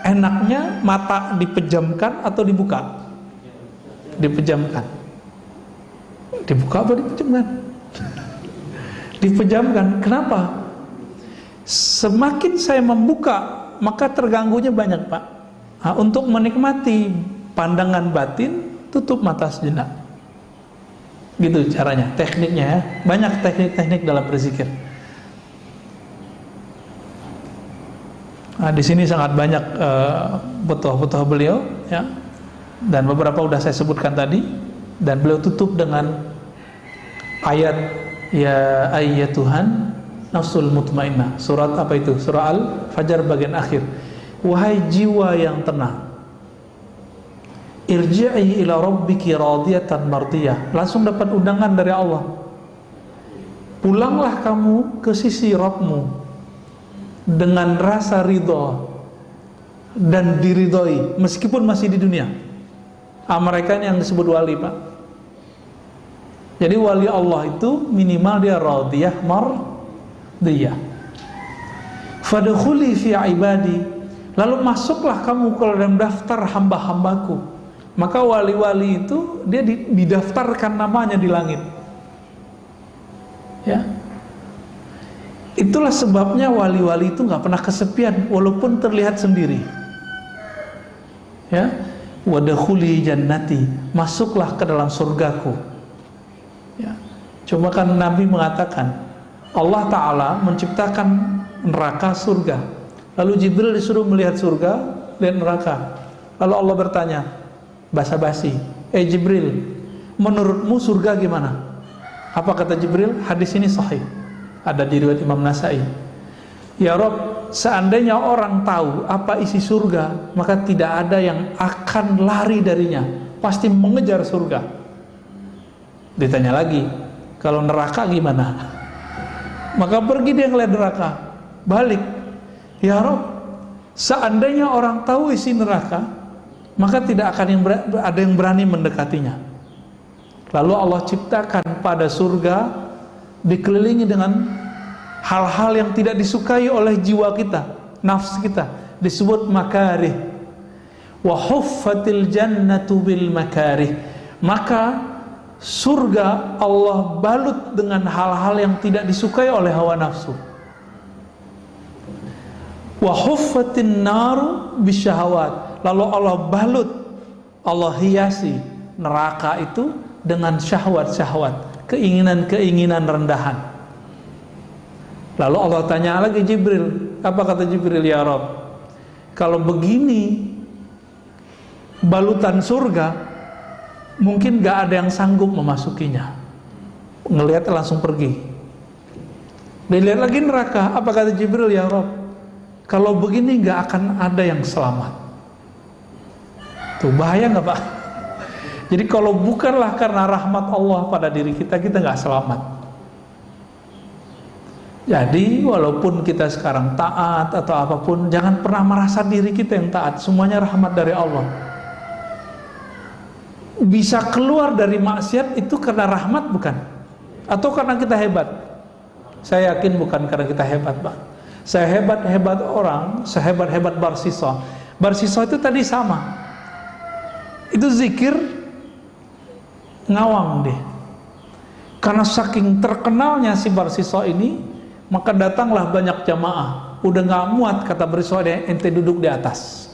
enaknya mata dipejamkan atau dibuka? Dipejamkan. Dibuka apa dipejamkan? Dipejamkan. Kenapa? Semakin saya membuka, maka terganggunya banyak, Pak. Nah, untuk menikmati pandangan batin, tutup mata sejenak. Gitu caranya, tekniknya, ya. Banyak teknik-teknik dalam berzikir. Nah, di sini sangat banyak butuh-butuh beliau, ya. Dan beberapa sudah saya sebutkan tadi. Dan beliau tutup dengan ayat, ya ayyatuhan nafsul mutmainnah. Surat apa itu? Surah Al-Fajr bagian akhir. Wahai jiwa yang tenang, irji'i ila rabbiki radiyatan mardiyah. Langsung dapat undangan dari Allah. Pulanglah kamu ke sisi Rabbmu dengan rasa ridha dan diridhoi meskipun masih di dunia. Mereka ini yang disebut wali, Pak. Jadi wali Allah itu minimal dia radiyah mardiyah. Fadkhuli fi ibadi. Lalu masuklah kamu ke dalam daftar hamba-hambaku. Maka wali-wali itu dia didaftarkan namanya di langit, ya. Itulah sebabnya wali-wali itu nggak pernah kesepian walaupun terlihat sendiri, ya. Wadkhuli jannati, masuklah ke dalam surgaku, ya. Cuma kan Nabi mengatakan Allah Ta'ala menciptakan neraka, surga. Lalu Jibril disuruh melihat surga, lihat neraka. Lalu Allah bertanya, basa-basi, Jibril, menurutmu surga gimana? Apa kata Jibril? Hadis ini sahih, ada di riwayat Imam Nasai. Ya Rob, seandainya orang tahu apa isi surga, maka tidak ada yang akan lari darinya, pasti mengejar surga. Ditanya lagi, kalau neraka gimana? Maka pergi dia ngeliat neraka, balik. Ya Rob, seandainya orang tahu isi neraka, maka tidak akan ada yang berani mendekatinya. Lalu Allah ciptakan pada surga dikelilingi dengan hal-hal yang tidak disukai oleh jiwa kita, nafsu kita, disebut makarih. Wa huffatil jannatu bil makarih. Maka surga Allah balut dengan hal-hal yang tidak disukai oleh hawa nafsu. Wa huffatin naru bisyahawat. Lalu Allah balut, Allah hiasi neraka itu dengan syahwat-syahwat, keinginan-keinginan rendahan. Lalu Allah tanya lagi Jibril, apa kata Jibril? Ya Rob, kalau begini balutan surga, mungkin gak ada yang sanggup memasukinya. Ngelihat langsung pergi. Dilihat lagi neraka, apa kata Jibril? Ya Rabb, kalau begini nggak akan ada yang selamat. Tuh bahaya nggak Pak? Jadi kalau bukanlah karena rahmat Allah pada diri kita, kita nggak selamat. Jadi walaupun kita sekarang taat atau apapun, jangan pernah merasa diri kita yang taat. Semuanya rahmat dari Allah. Bisa keluar dari maksiat itu karena rahmat bukan? Atau karena kita hebat? Saya yakin bukan karena kita hebat, Pak. Sehebat-hebat orang, sehebat-hebat Barsisa. Barsisa itu tadi sama. Itu zikir ngawang deh. Karena saking terkenalnya si Barsisa ini, maka datanglah banyak jamaah. Udah gak muat, kata Barsisa, ente duduk di atas.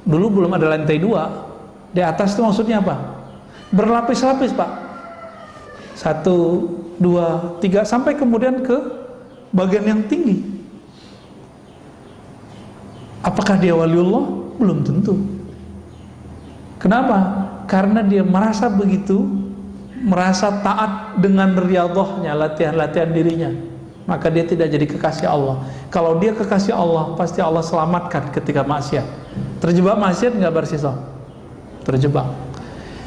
Dulu belum ada lantai 2. Di atas itu maksudnya apa? Berlapis-lapis, Pak. 1, 2, 3 sampai kemudian ke bagian yang tinggi. Apakah dia waliullah? Belum tentu. Kenapa? Karena dia merasa begitu, merasa taat dengan riyadhahnya, latihan-latihan dirinya, maka dia tidak jadi kekasih Allah. Kalau dia kekasih Allah, pasti Allah selamatkan ketika maksiat. Terjebak maksiat nggak Barsisa? Terjebak.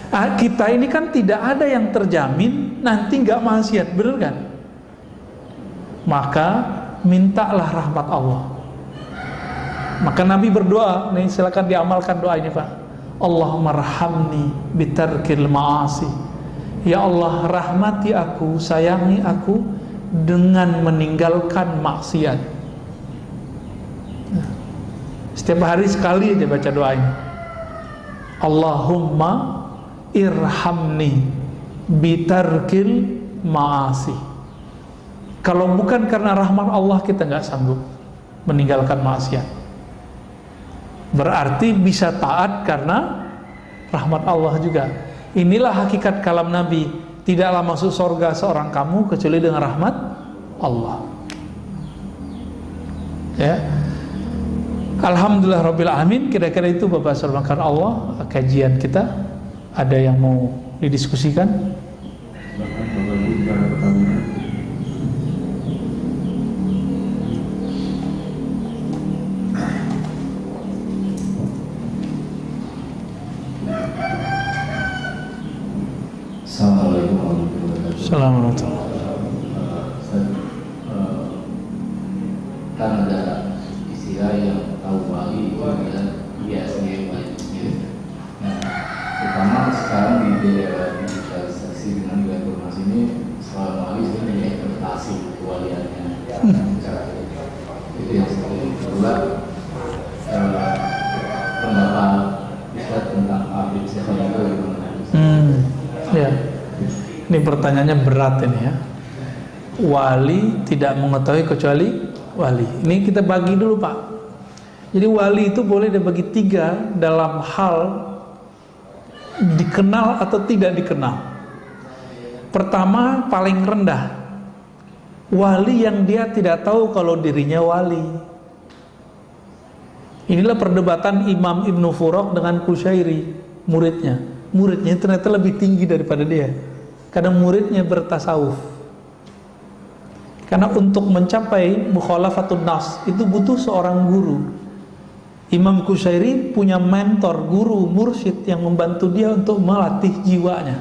Kita ini kan tidak ada yang terjamin nanti nggak maksiat, bener kan? Maka mintalah rahmat Allah. Maka Nabi berdoa, nih silakan diamalkan doa ini Pak. Allahumma rahamni bitarkil ma'asi. Ya Allah, rahmati aku, sayangi aku dengan meninggalkan maksiat. Setiap hari sekali aja baca doa ini. Allahumma irhamni bitarkil ma'asi. Kalau bukan karena rahmat Allah, kita nggak sanggup meninggalkan maksiat. Berarti bisa taat karena rahmat Allah juga. Inilah hakikat kalam Nabi. Tidaklah masuk surga seorang kamu kecuali dengan rahmat Allah. Ya. Alhamdulillah Rabbil Alamin. Kira-kira itu Bapak Surmakan Allah kajian kita. Ada yang mau didiskusikan? Assalamualaikum warahmatullahi wabarakatuh. Assalamualaikum. Kan ada istilah yang tahu wali dan biasanya wali. Nah, terutama sekarang di daerah digitalisasi dengan gaya informasi ini, soal wali sebenarnya interpretasi kewaliannya. Itu yang seperti kedua, pendapat Ustaz tentang Habib Syekh itu Ya. Ini pertanyaannya berat ini ya. Wali tidak mengetahui kecuali wali. Ini kita bagi dulu Pak. Jadi wali itu boleh dibagi 3 dalam hal dikenal atau tidak dikenal. Pertama, paling rendah, wali yang dia tidak tahu kalau dirinya wali. Inilah perdebatan Imam Ibnu Furaq dengan Kusyairi, muridnya. Muridnya ternyata lebih tinggi daripada dia, karena muridnya bertasawuf. Karena untuk mencapai mukhalafatun nas itu butuh seorang guru. Imam Kusyairi punya mentor, guru, mursyid yang membantu dia untuk melatih jiwanya.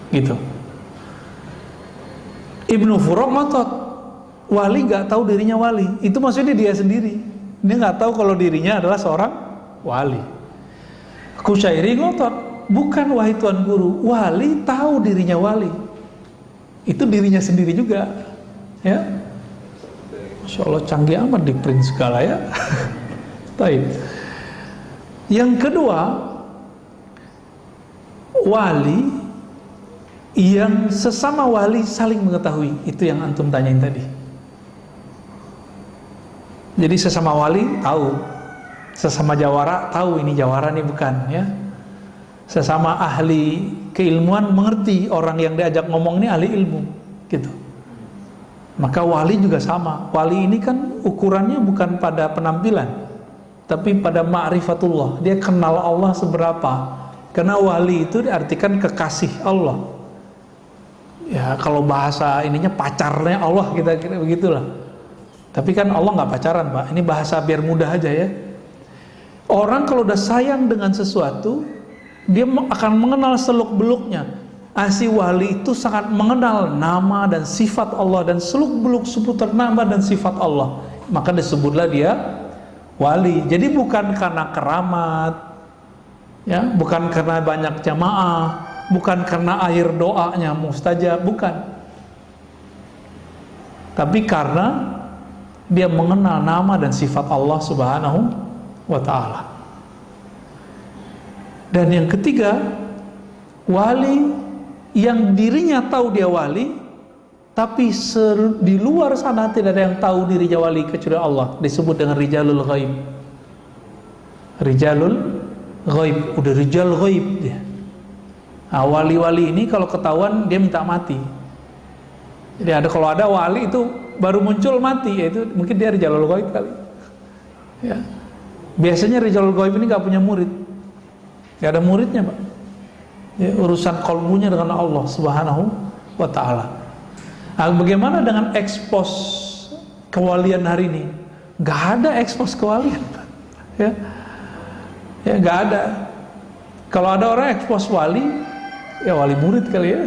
Gitu. Ibnu Furaq ngotot, wali gak tahu dirinya wali. Itu maksudnya dia sendiri. Dia gak tahu kalau dirinya adalah seorang wali. Kusyairi ngotot, bukan wahai tuan guru, wali tahu dirinya wali. Itu dirinya sendiri juga. Ya. Masya Allah canggih amat di print segala ya. Baik. Yang kedua, wali yang sesama wali saling mengetahui. Itu yang antum tanyain tadi. Jadi sesama wali tahu, sesama jawara tahu ini jawara nih bukan ya. Sesama ahli keilmuan mengerti orang yang diajak ngomong ini ahli ilmu gitu. Maka wali juga sama. Wali ini kan ukurannya bukan pada penampilan, tapi pada ma'rifatullah. Dia kenal Allah seberapa. Karena wali itu diartikan kekasih Allah. Ya kalau bahasa ininya pacarnya Allah, kita kira begitulah. Tapi kan Allah nggak pacaran, Pak. Ini bahasa biar mudah aja ya. Orang kalau udah sayang dengan sesuatu, dia akan mengenal seluk-beluknya. Si wali itu sangat mengenal nama dan sifat Allah dan seluk-beluk seputar nama dan sifat Allah. Maka disebutlah dia wali. Jadi bukan karena keramat, ya, bukan karena banyak jamaah, bukan karena air doanya mustajab, bukan. Tapi karena dia mengenal nama dan sifat Allah Subhanahu wa ta'ala. Dan yang ketiga, wali yang dirinya tahu dia wali, tapi di luar sana tidak ada yang tahu dirinya wali kecuali Allah. Disebut dengan rijalul ghaib. Rijalul ghaib, udah rijal ghaib dia. Nah, wali-wali ini kalau ketahuan dia minta mati. Jadi kalau ada wali itu baru muncul mati, yaitu mungkin dia rijalul ghaib kali. Ya. Biasanya rijalul ghaib ini nggak punya murid, nggak ada muridnya, Pak. Ya, urusan kolbunya dengan Allah Subhanahu wa ta'ala. Nah, bagaimana dengan ekspos kewalian hari ini? Nggak ada ekspos kewalian, Pak. Ya nggak ada. Kalau ada orang ekspos wali, ya wali murid kali ya.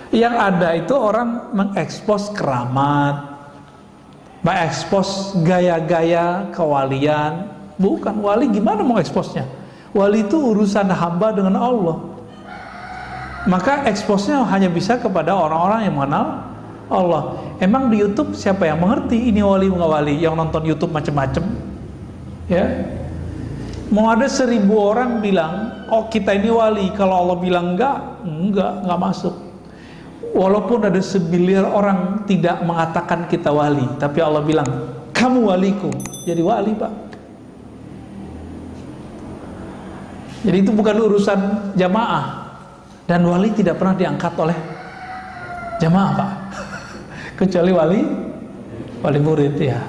Yang ada itu orang mengekspos keramat, mengekspos gaya-gaya kewalian. Bukan, wali gimana mau eksposnya? Wali itu urusan hamba dengan Allah. Maka eksposnya hanya bisa kepada orang-orang yang mengenal Allah. Emang di YouTube siapa yang mengerti ini wali nggak wali? Yang nonton YouTube macam-macam, ya. Mau ada 1000 orang bilang, oh kita ini wali. Kalau Allah bilang enggak masuk. Walaupun ada 1 miliar orang tidak mengatakan kita wali, tapi Allah bilang, kamu waliku. Jadi wali, Pak. Jadi itu bukan urusan jamaah. Dan wali tidak pernah diangkat oleh jamaah, Pak. Kecuali wali murid, ya.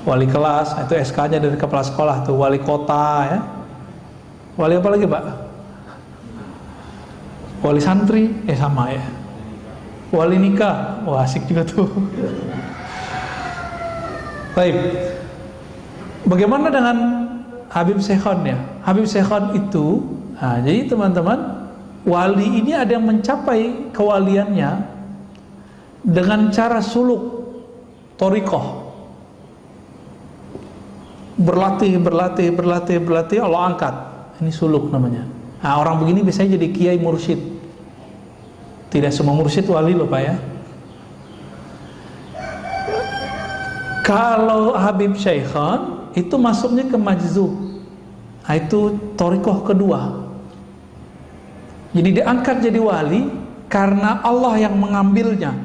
Wali kelas, itu SK-nya dari kepala sekolah tuh. Wali kota, ya. Wali apa lagi, Pak? Wali santri, sama ya. Wali nikah, wah asik juga tuh. Baik. Bagaimana dengan Habib Syekhon ya? Habib Syekhon itu, jadi teman-teman, wali ini ada yang mencapai kewaliannya dengan cara suluk, thariqah. Berlatih, Allah angkat. Ini suluk namanya. Nah, orang begini biasanya jadi kiai mursyid. Tidak semua mursyid wali loh, Pak ya. Kalau Habib Syekhon itu masuknya ke majzub. Nah, itu thariqah kedua. Jadi diangkat jadi wali karena Allah yang mengambilnya.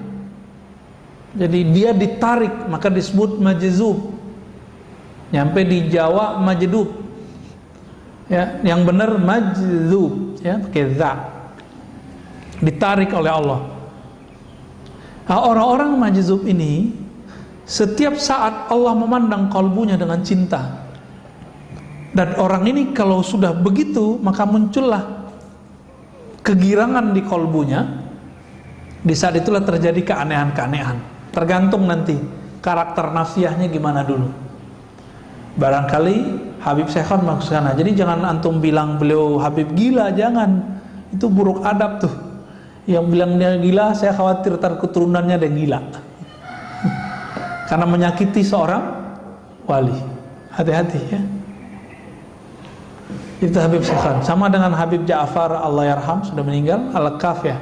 Jadi dia ditarik, maka disebut majzub. Nyampe di Jawa majdub. Ya, yang benar majzub, ya, pakai za. Ditarik oleh Allah. Nah, orang-orang majzub ini setiap saat Allah memandang kalbunya dengan cinta. Dan orang ini kalau sudah begitu, maka muncullah kegirangan di kalbunya. Di saat itulah terjadi keanehan-keanehan. Tergantung nanti karakter nafsiyahnya gimana dulu. Barangkali Habib Syekhon masuk sana. Jadi jangan antum bilang beliau Habib gila, jangan. Itu buruk adab tuh. Yang bilang dia gila, saya khawatir tar keturunannya ada yang gila. Karena menyakiti seorang wali. Hati-hati ya. Itu Habib Syekhon. Sama dengan Habib Ja'far Allahyarham, sudah meninggal, Al-Kaf ya.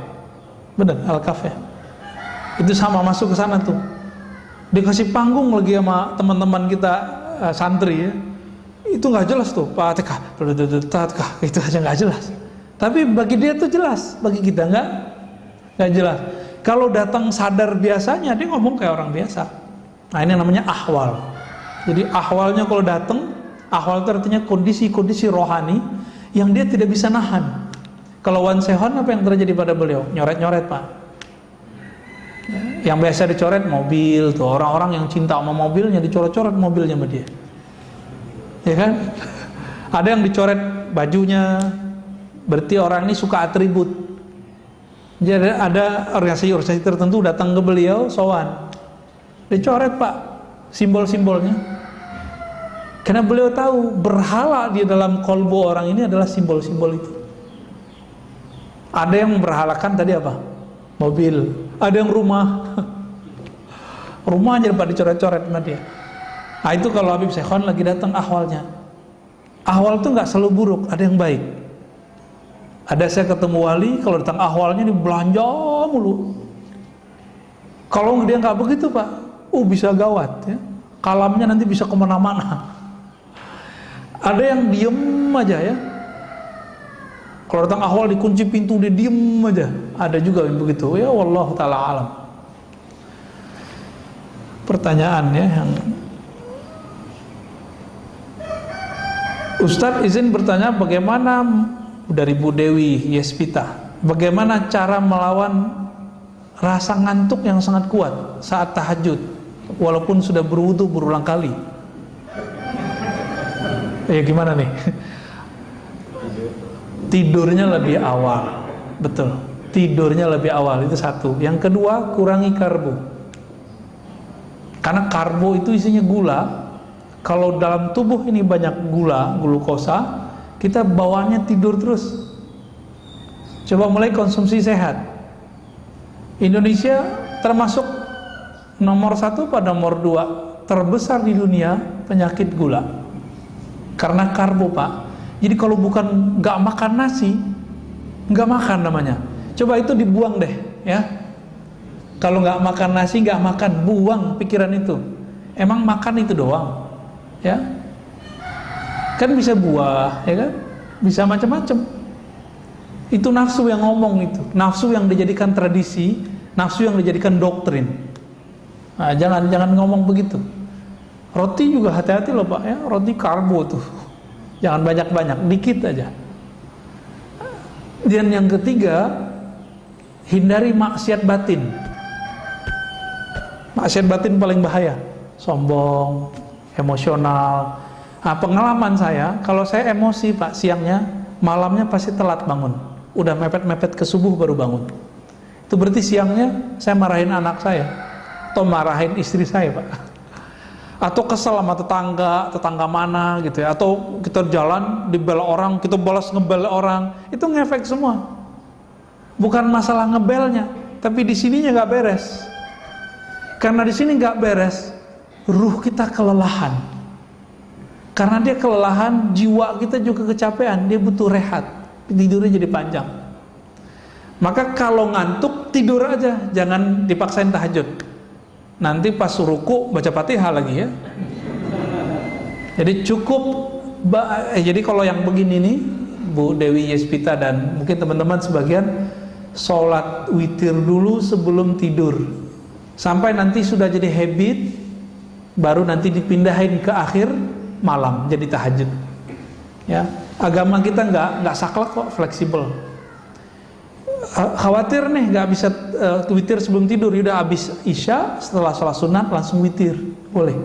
Benar, Al-Kaf ya. Itu sama, masuk ke sana tuh. Dikasih panggung lagi sama teman-teman kita santri ya. Itu nggak jelas tuh, Fatihah, itu aja nggak jelas. Tapi bagi dia tuh jelas, bagi kita nggak jelas. Kalau datang sadar biasanya dia ngomong kayak orang biasa. Nah, ini namanya ahwal. Jadi ahwalnya kalau datang, ahwal itu artinya kondisi-kondisi rohani yang dia tidak bisa nahan. Kalau Wan Sehon apa yang terjadi pada beliau? Nyoret-nyoret, Pak. Yang biasa dicoret mobil tuh, orang-orang yang cinta sama mobilnya dicoret-coret mobilnya sama dia. Ya kan? Ada yang dicoret bajunya. Berarti orang ini suka atribut. Jadi ada organisasi tertentu datang ke beliau, sowan, dicoret Pak simbol-simbolnya, karena beliau tahu berhala di dalam kolbu orang ini adalah simbol-simbol itu. Ada yang berhalakan tadi apa? Mobil, ada yang rumah. Rumahnya Pak dicoret-coret sama dia. Nah itu kalau Habib Syekhon lagi datang ahwalnya. Ahwal itu nggak selalu buruk, ada yang baik. Ada saya ketemu wali, kalau datang ahwalnya belanja mulu. Kalau dia nggak begitu Pak, bisa gawat ya. Kalamnya nanti bisa kemana-mana. Ada yang diem aja ya. Kalau datang ahwal dikunci pintu dia diem aja. Ada juga yang begitu ya. Wallahu ta'ala alam. Pertanyaannya yang Ustadz izin bertanya, bagaimana dari Bu Dewi Yespita, bagaimana cara melawan rasa ngantuk yang sangat kuat saat tahajud walaupun sudah berwudu berulang kali? Ya gimana nih? Tidurnya lebih awal. Betul, tidurnya lebih awal, itu satu. Yang kedua, kurangi karbo, karena karbo itu isinya gula. Kalau dalam tubuh ini banyak glukosa, kita bawaannya tidur terus. Coba mulai konsumsi sehat. Indonesia termasuk nomor 1 pada nomor 2 terbesar di dunia penyakit gula, karena karbo Pak. Jadi kalau bukan nggak makan nasi, nggak makan namanya. Coba itu dibuang deh ya. Kalau nggak makan nasi, nggak makan, buang pikiran itu. Emang makan itu doang ya? Kan bisa buah ya kan, bisa macam-macam. Itu nafsu yang ngomong, itu nafsu yang dijadikan tradisi, nafsu yang dijadikan doktrin. Nah, jangan ngomong begitu. Roti juga hati-hati loh Pak ya, roti karbo tuh jangan banyak-banyak, dikit aja. Dan yang ketiga, hindari maksiat batin. Maksiat batin paling bahaya, sombong, emosional. Nah, pengalaman saya, kalau saya emosi Pak siangnya, malamnya pasti telat bangun. Udah mepet-mepet ke subuh baru bangun. Itu berarti siangnya saya marahin anak saya, atau marahin istri saya Pak, atau kesel sama tetangga mana gitu ya, atau kita jalan dibela orang, kita balas ngebel orang, itu ngefek semua. Bukan masalah ngebelnya, tapi di sininya nggak beres. Karena di sini nggak beres, ruh kita kelelahan. Karena dia kelelahan, jiwa kita juga kecapean, dia butuh rehat, tidurnya jadi panjang. Maka kalau ngantuk, tidur aja, jangan dipaksain tahajud. Nanti pas ruku baca Fatihah lagi ya. Jadi cukup, jadi kalau yang begini nih, Bu Dewi Yespita dan mungkin teman-teman sebagian, sholat witir dulu sebelum tidur, sampai nanti sudah jadi habit, baru nanti dipindahin ke akhir malam jadi tahajud. Ya, agama kita nggak saklek kok, fleksibel. Khawatir nih nggak bisa witir sebelum tidur, udah habis isya setelah sholat sunat langsung witir, boleh.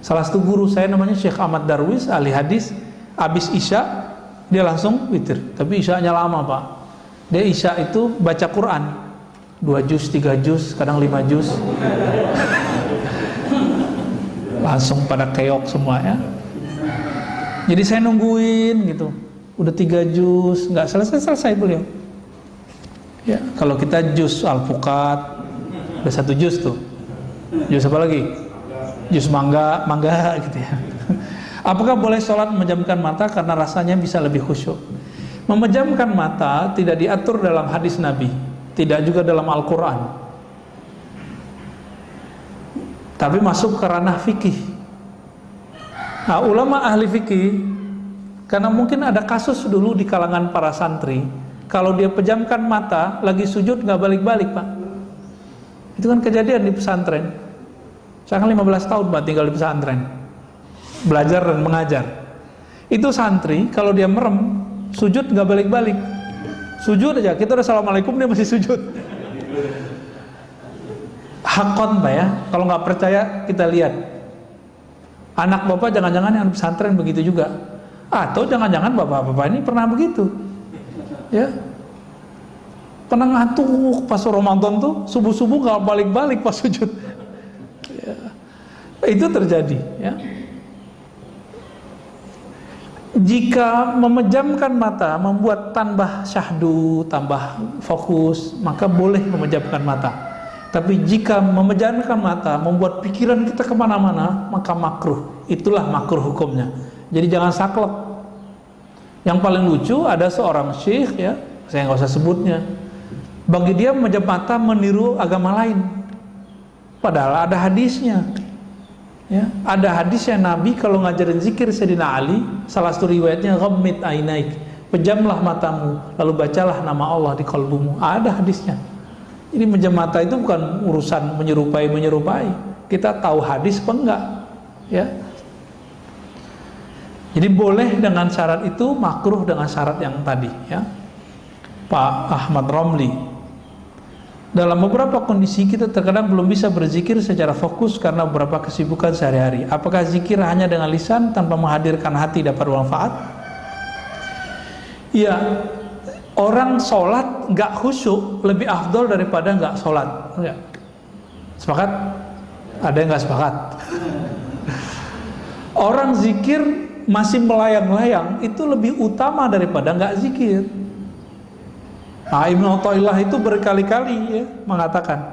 Salah satu guru saya namanya Syekh Ahmad Darwis, ahli hadis, habis isya dia langsung witir, tapi isyanya lama Pak. Dia isya itu baca Quran 2 juz, 3 juz, kadang 5 juz. Langsung pada keok semua ya. Jadi saya nungguin gitu, udah 3 juz nggak selesai beliau. Ya, kalau kita juz alpukat udah 1 juz tuh. Juz apa lagi? Juz mangga gitu ya. Apakah boleh sholat memejamkan mata karena rasanya bisa lebih khusyuk? Memejamkan mata tidak diatur dalam hadis Nabi, tidak juga dalam Al-Quran, tapi masuk ke ranah fikih. Nah, ulama ahli fikih, karena mungkin ada kasus dulu di kalangan para santri, kalau dia pejamkan mata lagi sujud nggak balik-balik Pak. Itu kan kejadian di pesantren. Saya kan 15 tahun Pak tinggal di pesantren, belajar dan mengajar. Itu santri kalau dia merem sujud nggak balik-balik, sujud aja, kita udah assalamualaikum dia masih sujud. Hakon Pak ya, kalau nggak percaya kita lihat. Anak bapak jangan-jangan yang pesantren begitu juga, atau jangan-jangan bapak-bapak ini pernah begitu ya. pernah ngantuk pas Ramadan tuh subuh-subuh nggak balik-balik pas sujud. Ya. Itu terjadi. Ya. Jika memejamkan mata membuat tambah syahdu, tambah fokus, maka boleh memejamkan mata. Tapi jika memejamkan mata membuat pikiran kita kemana-mana, maka makruh. Itulah makruh hukumnya. Jadi jangan saklek. Yang paling lucu ada seorang syekh, ya, saya nggak usah sebutnya. Bagi dia memejam mata meniru agama lain. Padahal ada hadisnya. Ya, ada hadisnya Nabi kalau ngajarin zikir Sayyidina Ali, salah satu riwayatnya ghammid ainaik, pejamlah matamu lalu bacalah nama Allah di kalbumu. Ada hadisnya. Jadi memejam mata itu bukan urusan menyerupai. Kita tahu hadis apa enggak, ya. Jadi boleh dengan syarat itu, makruh dengan syarat yang tadi, ya. Pak Ahmad Romli, dalam beberapa kondisi kita terkadang belum bisa berzikir secara fokus karena beberapa kesibukan sehari-hari. Apakah zikir hanya dengan lisan tanpa menghadirkan hati dapat bermanfaat? Ya, orang sholat nggak khusyuk lebih afdol daripada nggak sholat. Ya. Sepakat? Ada yang nggak sepakat? Orang zikir masih melayang-layang itu lebih utama daripada nggak zikir. Nah, Ibnu Athaillah itu berkali-kali, ya, mengatakan,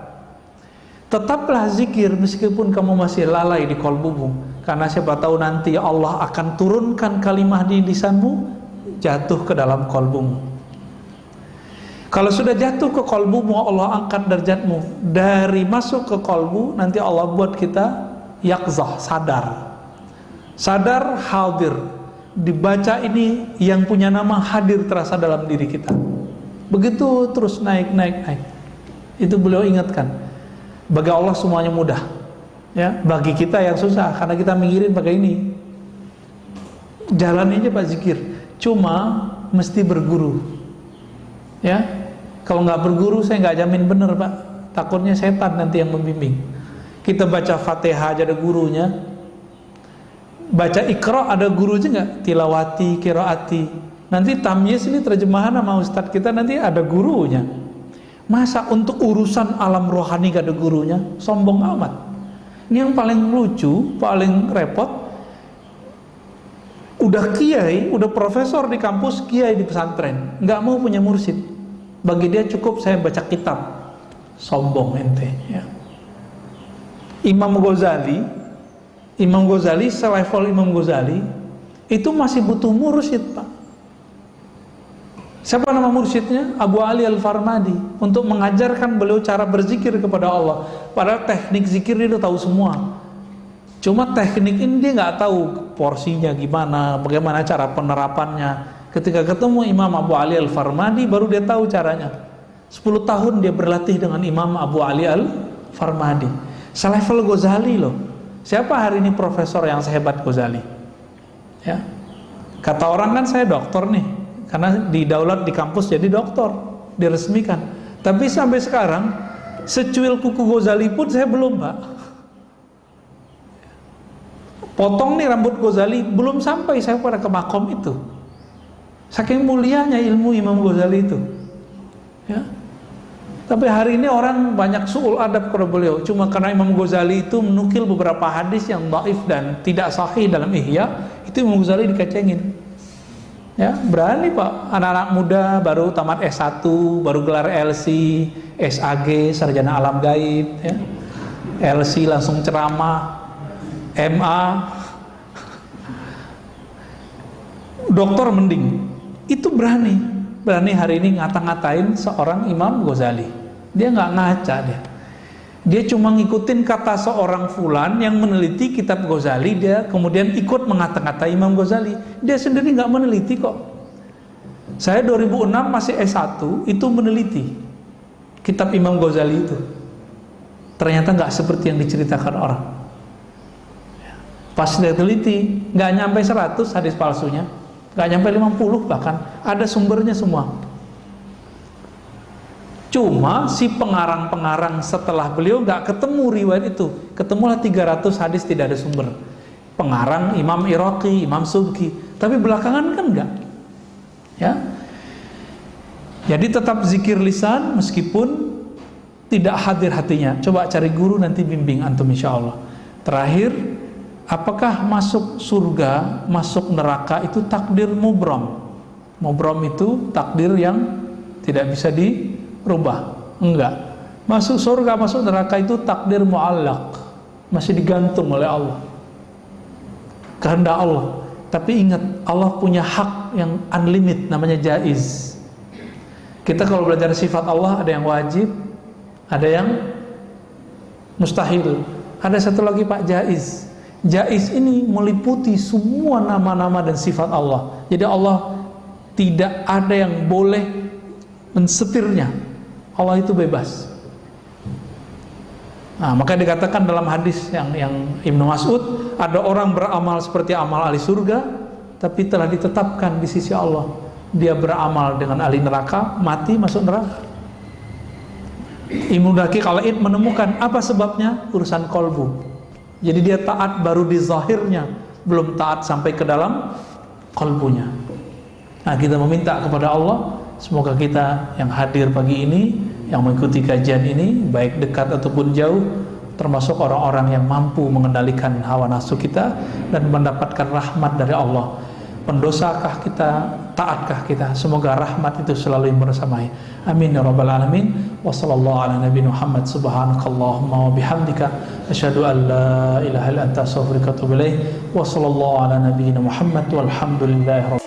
tetaplah zikir meskipun kamu masih lalai di qalbumu, karena siapa tahu nanti Allah akan turunkan kalimah di lisanmu jatuh ke dalam qalbumu. Kalau sudah jatuh ke qalbumu, Allah angkat derajatmu. Dari masuk ke qalbu, nanti Allah buat kita yaqzah, sadar hadir. Dibaca ini yang punya nama hadir terasa dalam diri kita. Begitu terus naik. Itu beliau ingatkan. Bagi Allah semuanya mudah, ya. Bagi kita yang susah karena kita mikirin pakai ini. Jalan aja Pak zikir. Cuma mesti berguru, ya. Kalau nggak berguru saya nggak jamin bener Pak. Takutnya setan nanti yang membimbing. Kita baca Fatihah aja ada gurunya. Baca Iqra ada gurunya nggak? Tilawati, qiraati. Nanti tamyiz ini terjemahan sama ustadz kita nanti ada gurunya. Masa untuk urusan alam rohani gak ada gurunya? Sombong amat. Ini yang paling lucu, paling repot. Udah kiai, udah profesor di kampus, kiai di pesantren, nggak mau punya mursyid. Bagi dia cukup saya baca kitab. Sombong ente, ya. Imam Ghazali selevel Imam Ghazali itu masih butuh mursyid Pak. Siapa nama mursyidnya? Abu Ali Al-Farmadi, untuk mengajarkan beliau cara berzikir kepada Allah. Padahal teknik zikir dia udah tahu semua. Cuma teknik ini dia nggak tahu porsinya gimana, bagaimana cara penerapannya. Ketika ketemu Imam Abu Ali Al-Farmadi baru dia tahu caranya. 10 tahun dia berlatih dengan Imam Abu Ali Al-Farmadi. Selevel Ghazali loh. Siapa hari ini profesor yang sehebat Ghazali? Ya. Kata orang kan saya doktor nih. Karena didaulat di kampus jadi doktor, diresmikan. Tapi sampai sekarang secuil kuku Ghazali pun saya belum Pak. Potong nih rambut Ghazali belum sampai saya pada ke makom itu. Saking mulianya ilmu Imam Ghazali itu, ya. Tapi hari ini orang banyak su'ul adab kepada beliau. Cuma karena Imam Ghazali itu menukil beberapa hadis yang dhaif dan tidak sahih dalam Ihya, itu Imam Ghazali dikecengin. Ya, berani Pak, anak-anak muda baru tamat S1, baru gelar LC, SAG, sarjana alam gaib, ya. LC langsung ceramah, MA, doktor mending. Itu berani hari ini ngata-ngatain seorang Imam Ghazali. Dia nggak ngaca dia. Dia cuma ngikutin kata seorang fulan yang meneliti kitab Ghazali, dia kemudian ikut mengata-ngatai Imam Ghazali. Dia sendiri nggak meneliti kok. Saya 2006 masih S1 itu meneliti kitab Imam Ghazali itu. Ternyata nggak seperti yang diceritakan orang. Pas dia teliti, nggak nyampe 100 hadis palsunya, nggak nyampe 50 bahkan. Ada sumbernya semua. Cuma si pengarang-pengarang setelah beliau nggak ketemu riwayat itu, ketemulah 300 hadis tidak ada sumber. Pengarang Imam Iraqi, Imam Subki, tapi belakangan kan enggak. Ya. Jadi tetap zikir lisan meskipun tidak hadir hatinya. Coba cari guru, nanti bimbing antum insyaallah. Terakhir, apakah masuk surga, masuk neraka itu takdir mubram? Mubram itu takdir yang tidak bisa dirubah. Enggak. Masuk surga, masuk neraka itu takdir mu'allaq, masih digantung oleh Allah, kehendak Allah. Tapi ingat, Allah punya hak yang unlimited, namanya jaiz. Kita kalau belajar sifat Allah, ada yang wajib, ada yang mustahil, ada satu lagi Pak, jaiz. Jaiz ini meliputi semua nama-nama dan sifat Allah. Jadi Allah tidak ada yang boleh mensetirnya. Allah itu bebas. Nah, maka dikatakan dalam hadis yang Ibnu Mas'ud, ada orang beramal seperti amal ahli surga, tapi telah ditetapkan di sisi Allah dia beramal dengan ahli neraka, mati masuk neraka. Ibnu Daqiq al-Id menemukan apa sebabnya, urusan kolbu. Jadi dia taat baru di zahirnya, belum taat sampai ke dalam kolbunya. Nah, kita meminta kepada Allah, semoga kita yang hadir pagi ini, yang mengikuti kajian ini, baik dekat ataupun jauh, termasuk orang-orang yang mampu mengendalikan hawa nafsu kita dan mendapatkan rahmat dari Allah. Pendosakah kita, taatkah kita, semoga rahmat itu selalu bersamai. Amin ya rabbal alamin. Wa sallallahu ala nabiyina Muhammad, subhanakallahumma wa bihamdika, asyhadu an la ilaha illa anta, astaghfiruka wa atubu ilaik. Wa sallallahu ala nabiyina Muhammad, walhamdulillahi rabbil alamin.